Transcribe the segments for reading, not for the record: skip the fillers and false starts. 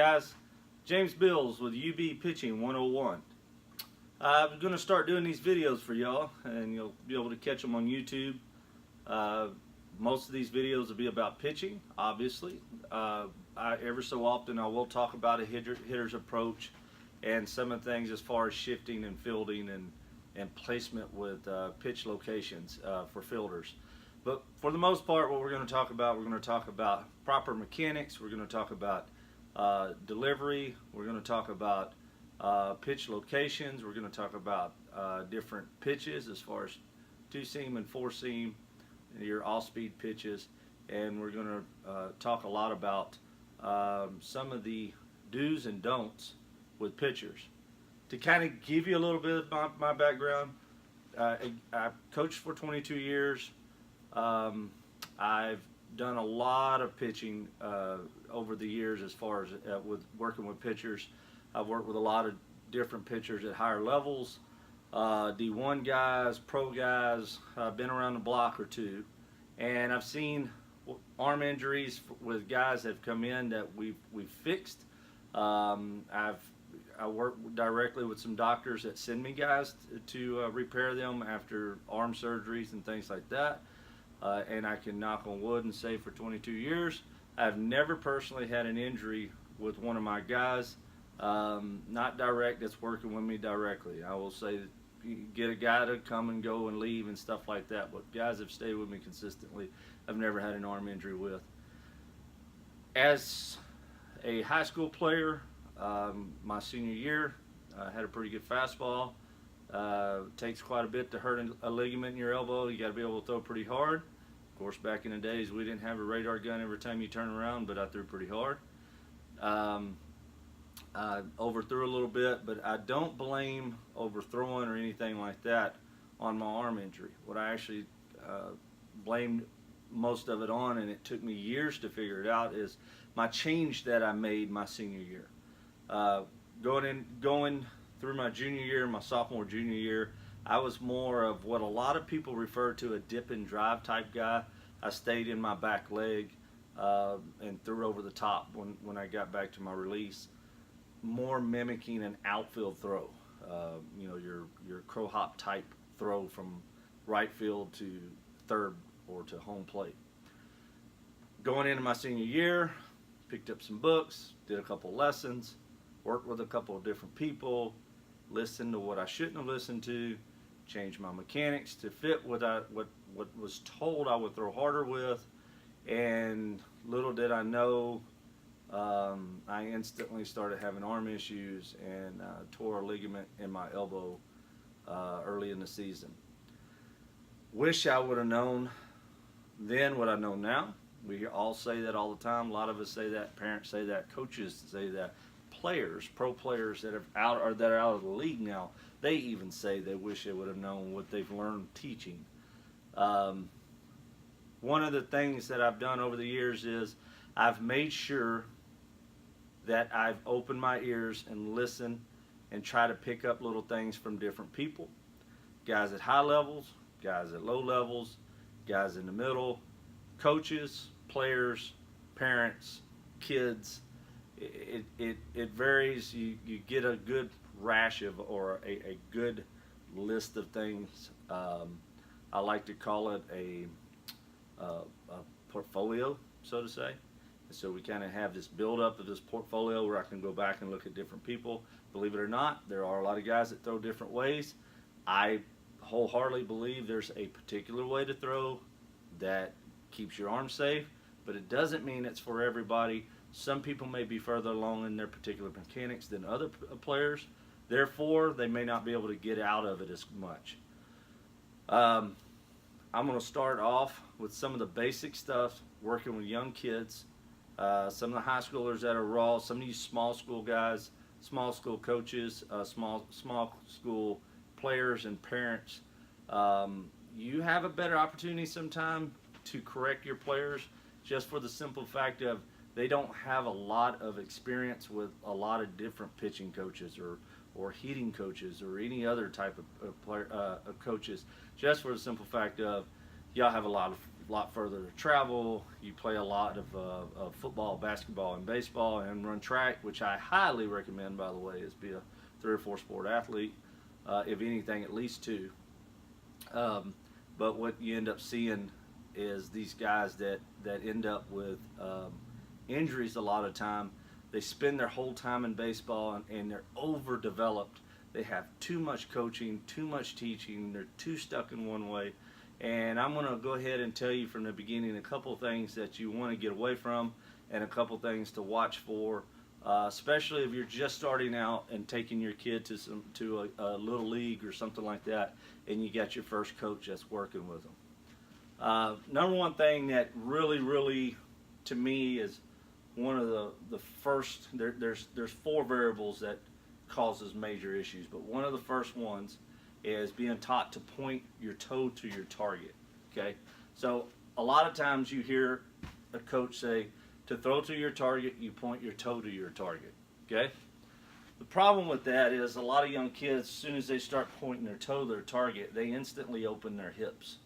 guys? James Bills with UB Pitching 101. I'm going to start doing these videos for y'all, and you'll be able to catch them on YouTube. Most of these videos will be about pitching, obviously. Every so often I will talk about a hitter's approach and some of the things as far as shifting and fielding and placement with pitch locations for fielders. But for the most part, what we're going to talk about proper mechanics. We're going to talk about delivery. We're going to talk about pitch locations. We're going to talk about different pitches as far as two-seam and four-seam, your all-speed pitches. And we're going to talk a lot about some of the do's and don'ts with pitchers. To kind of give you a little bit of my background, I've coached for 22 years. I've done a lot of pitching over the years as far as with working with pitchers. I've worked with a lot of different pitchers at higher levels, D1 guys, pro guys. I've been around the block or two, and I've seen arm injuries with guys that have come in that we've fixed. I work directly with some doctors that send me guys to repair them after arm surgeries and things like that. And I can knock on wood and say for 22 years, I've never personally had an injury with one of my guys, not direct, that's working with me directly. I will say that you get a guy to come and go and leave and stuff like that, but guys have stayed with me consistently, I've never had an arm injury with. As a high school player, my senior year, I had a pretty good fastball. Takes quite a bit to hurt a ligament in your elbow. You got to be able to throw pretty hard. Of course, back in the days, we didn't have a radar gun every time you turn around, but I threw pretty hard. I overthrew a little bit, but I don't blame overthrowing or anything like that on my arm injury. What I actually blamed most of it on, and it took me years to figure it out, is my change that I made my senior year. Going through my junior year, my sophomore, junior year, I was more of what a lot of people refer to a dip and drive type guy. I stayed in my back leg and threw over the top when I got back to my release, more mimicking an outfield throw. You know, your crow hop type throw from right field to third or to home plate. Going into my senior year, picked up some books, did a couple lessons, worked with a couple of different people, listened to what I shouldn't have listened to, changed my mechanics to fit what was told I would throw harder with, and little did I know, I instantly started having arm issues and tore a ligament in my elbow early in the season. Wish I would have known then what I know now. We all say that all the time. A lot of us say that, parents say that, coaches say that. Players, pro players that are out of the league now, they even say they wish they would have known what they've learned teaching. One of the things that I've done over the years is I've made sure that I've opened my ears and listened and try to pick up little things from different people. Guys at high levels, guys at low levels, guys in the middle, coaches, players, parents, kids. It varies. You get a good rash of, or a good list of things. I like to call it a portfolio, so to say. So we kind of have this build-up of this portfolio where I can go back and look at different people. Believe it or not, there are a lot of guys that throw different ways. I wholeheartedly believe there's a particular way to throw that keeps your arm safe, but it doesn't mean it's for everybody. Some people may be further along in their particular mechanics than other players. Therefore, they may not be able to get out of it as much. I'm going to start off with some of the basic stuff, working with young kids, some of the high schoolers that are raw, some of these small school guys, small school coaches, small school players and parents. You have a better opportunity sometime to correct your players just for the simple fact of they don't have a lot of experience with a lot of different pitching coaches or hitting coaches or any other type of coaches, just for the simple fact of y'all have a lot of a lot further to travel. You play a lot of football, basketball, and baseball, and run track, which I highly recommend, by the way, is be a 3 or 4 sport athlete. If anything, at least 2. But what you end up seeing is these guys that end up with injuries a lot of time. They spend their whole time in baseball and they're overdeveloped. They have too much coaching, too much teaching. They're too stuck in one way. And I'm going to go ahead and tell you from the beginning a couple of things that you want to get away from and a couple things to watch for, especially if you're just starting out and taking your kid to a little league or something like that, and you got your first coach that's working with them. Number one thing that really, to me, is one of the first. There's 4 variables that causes major issues, but one of the first ones is being taught to point your toe to your target. Okay, so a lot of times you hear a coach say, to throw to your target, you point your toe to your target. Okay, the problem with that is a lot of young kids, as soon as they start pointing their toe to their target, they instantly open their hips.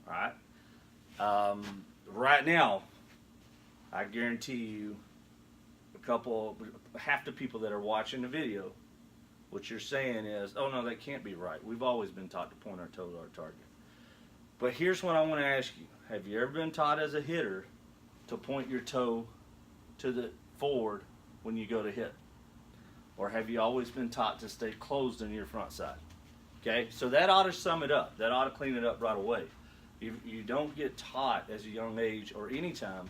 All right, right now, I guarantee you, half the people that are watching the video, what you're saying is, oh no, that can't be right. We've always been taught to point our toe to our target. But here's what I want to ask you. Have you ever been taught as a hitter to point your toe to the forward when you go to hit? Or have you always been taught to stay closed on your front side? Okay, so that ought to sum it up. That ought to clean it up right away. You don't get taught as a young age or any time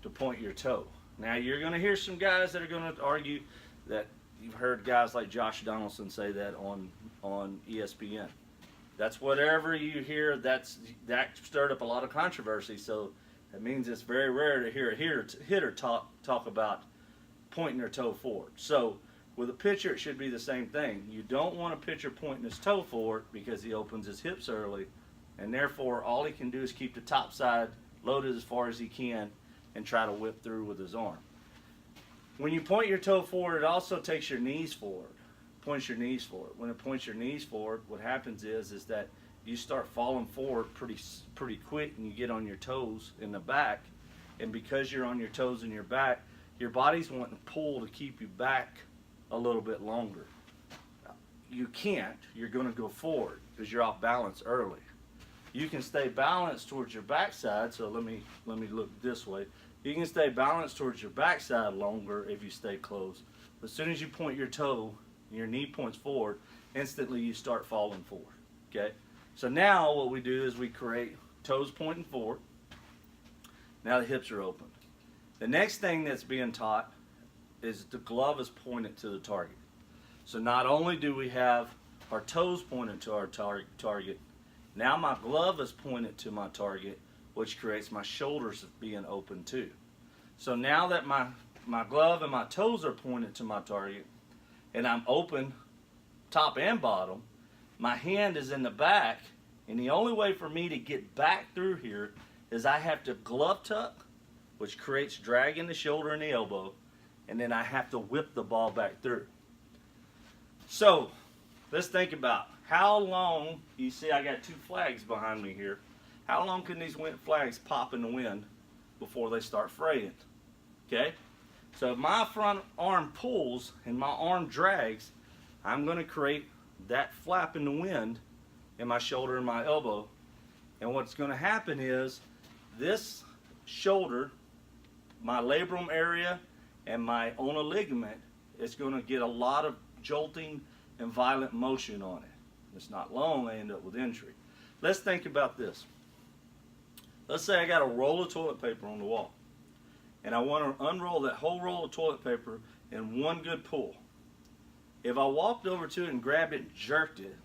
to point your toe. Now you're going to hear some guys that are going to argue that. You've heard guys like Josh Donaldson say that on ESPN. That's whatever you hear. That stirred up a lot of controversy. So that means it's very rare to hear a hitter talk about pointing their toe forward. So with a pitcher, it should be the same thing. You don't want a pitcher pointing his toe forward because he opens his hips early, and therefore all he can do is keep the top side loaded as far as he can and try to whip through with his arm. When you point your toe forward, it also takes your knees forward. Points your knees forward. When it points your knees forward, what happens is that you start falling forward pretty quick, and you get on your toes in the back. And because you're on your toes in your back, your body's wanting to pull to keep you back a little bit longer. You can't. You're going to go forward because you're off balance early. You can stay balanced towards your backside. So let me look this way. You can stay balanced towards your backside longer if you stay close. But as soon as you point your toe, your knee points forward, instantly you start falling forward. Okay? So now what we do is we create toes pointing forward. Now the hips are open. The next thing that's being taught is the glove is pointed to the target. So not only do we have our toes pointed to our target, now my glove is pointed to my target, which creates my shoulders being open too. So now that my glove and my toes are pointed to my target, and I'm open top and bottom, my hand is in the back, and the only way for me to get back through here is I have to glove tuck, which creates drag in the shoulder and the elbow, and then I have to whip the ball back through. So let's think about how long. You see I got 2 flags behind me here. How long can these flags pop in the wind before they start fraying? Okay? So if my front arm pulls and my arm drags, I'm going to create that flap in the wind in my shoulder and my elbow. And what's going to happen is this shoulder, my labrum area, and my ulnar ligament is going to get a lot of jolting and violent motion on it. It's not long, I end up with injury. Let's think about this. Let's say I got a roll of toilet paper on the wall, and I want to unroll that whole roll of toilet paper in one good pull. If I walked over to it and grabbed it and jerked it,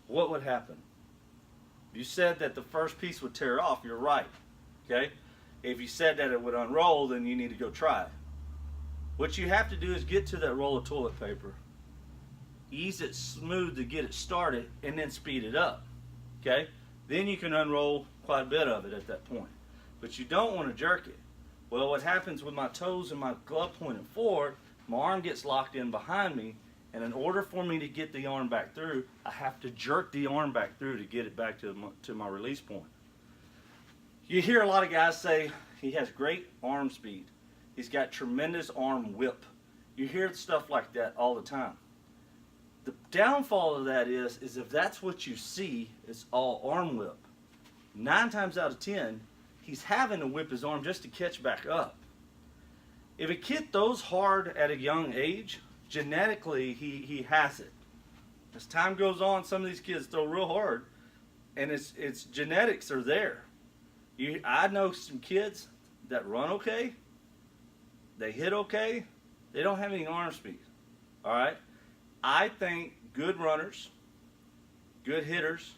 what would happen? You said that the first piece would tear off. You're right. Okay? If you said that it would unroll, then you need to go try it. What you have to do is get to that roll of toilet paper, ease it smooth to get it started, and then speed it up. Okay? Then you can unroll quite a bit of it at that point. But you don't want to jerk it. Well, what happens with my toes and my glove pointing forward, my arm gets locked in behind me, and in order for me to get the arm back through, I have to jerk the arm back through to get it back to my release point. You hear a lot of guys say he has great arm speed. He's got tremendous arm whip. You hear stuff like that all the time. The downfall of that is if that's what you see, it's all arm whip. 9 times out of 10, he's having to whip his arm just to catch back up. If a kid throws hard at a young age, genetically he has it. As time goes on, some of these kids throw real hard, and it's genetics are there. I know some kids that run okay, they hit okay, they don't have any arm speed. All right? I think good runners, good hitters,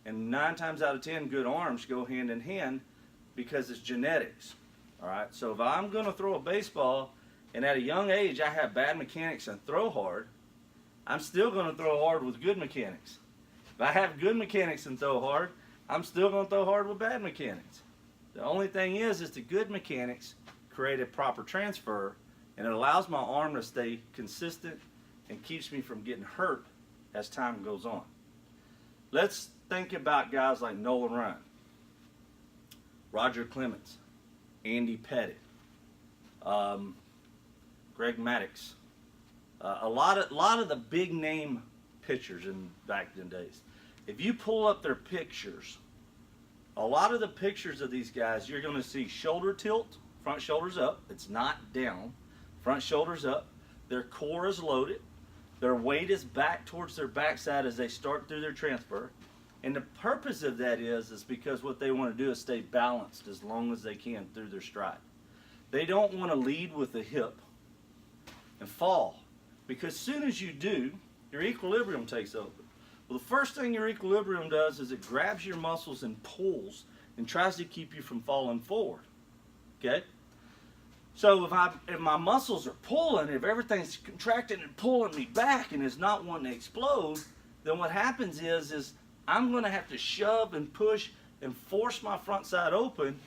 and 9 times out of 10 good arms go hand in hand because it's genetics. All right? So if I'm going to throw a baseball and at a young age I have bad mechanics and throw hard, I'm still going to throw hard with good mechanics. If I have good mechanics and throw hard, I'm still going to throw hard with bad mechanics. The only thing is the good mechanics create a proper transfer, and it allows my arm to stay consistent and keeps me from getting hurt as time goes on. Let's think about guys like Nolan Ryan, Roger Clemens, Andy Pettit, Greg Maddux, a lot of the big name pitchers in back in the days. If you pull up their pictures, a lot of the pictures of these guys, you're going to see shoulder tilt, front shoulders up. It's not down. Front shoulders up. Their core is loaded. Their weight is back towards their backside as they start through their transfer. And the purpose of that is because what they want to do is stay balanced as long as they can through their stride. They don't want to lead with the hip and fall, because as soon as you do, your equilibrium takes over. Well, the first thing your equilibrium does is it grabs your muscles and pulls and tries to keep you from falling forward. Okay? So if my muscles are pulling, if everything's contracting and pulling me back and is not wanting to explode, then what happens is I'm going to have to shove and push and force my front side open,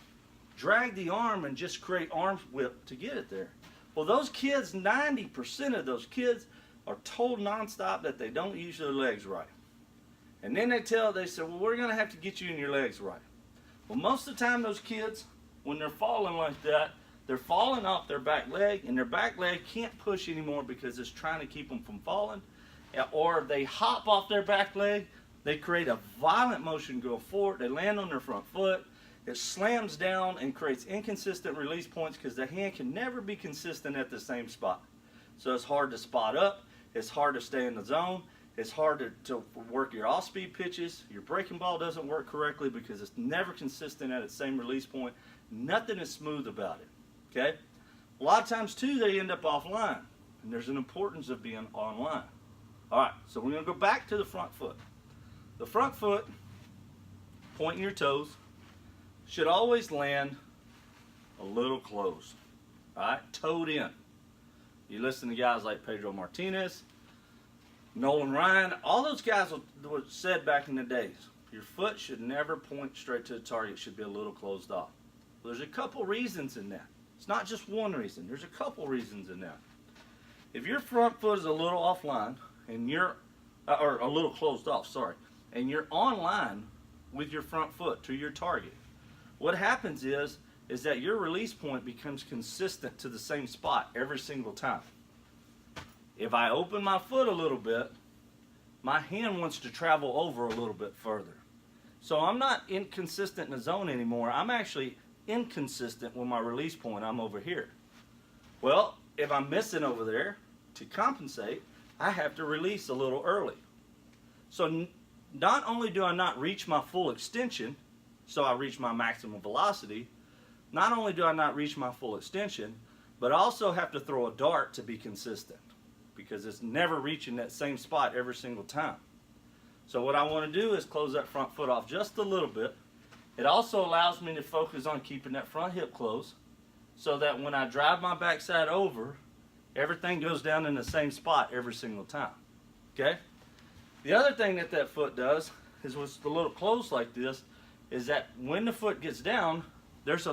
drag the arm, and just create arm whip to get it there. Well, those kids, 90% of those kids are told nonstop that they don't use their legs right. And then they say, well, we're going to have to get you in your legs right. Well, most of the time those kids, when they're falling like that, they're falling off their back leg, and their back leg can't push anymore because it's trying to keep them from falling. Or they hop off their back leg, they create a violent motion going forward, they land on their front foot, it slams down and creates inconsistent release points because the hand can never be consistent at the same spot. So it's hard to spot up, it's hard to stay in the zone, it's hard to work your off-speed pitches, your breaking ball doesn't work correctly because it's never consistent at its same release point. Nothing is smooth about it. Okay? A lot of times, too, they end up offline, and there's an importance of being online. All right, so we're going to go back to the front foot. The front foot, pointing your toes, should always land a little closed. All right, toed in. You listen to guys like Pedro Martinez, Nolan Ryan, all those guys were said back in the days, your foot should never point straight to the target. It should be a little closed off. Well, there's a couple reasons in that. It's not just one reason. There's a couple reasons in that. If your front foot is a little offline, and you're, or a little closed off, sorry, and you're on line with your front foot to your target, what happens is that your release point becomes consistent to the same spot every single time. If I open my foot a little bit, my hand wants to travel over a little bit further. So I'm not inconsistent in the zone anymore. I'm actually inconsistent with my release point. I'm over here. Well, if I'm missing over there, to compensate, I have to release a little early. So not only do I not reach my full extension, so I reach my maximum velocity, not only do I not reach my full extension, but I also have to throw a dart to be consistent, because it's never reaching that same spot every single time. So what I want to do is close that front foot off just a little bit. It also allows me to focus on keeping that front hip closed, so that when I drive my backside over, everything goes down in the same spot every single time. Okay? The other thing that foot does is, with a little closed like this, is that when the foot gets down, there's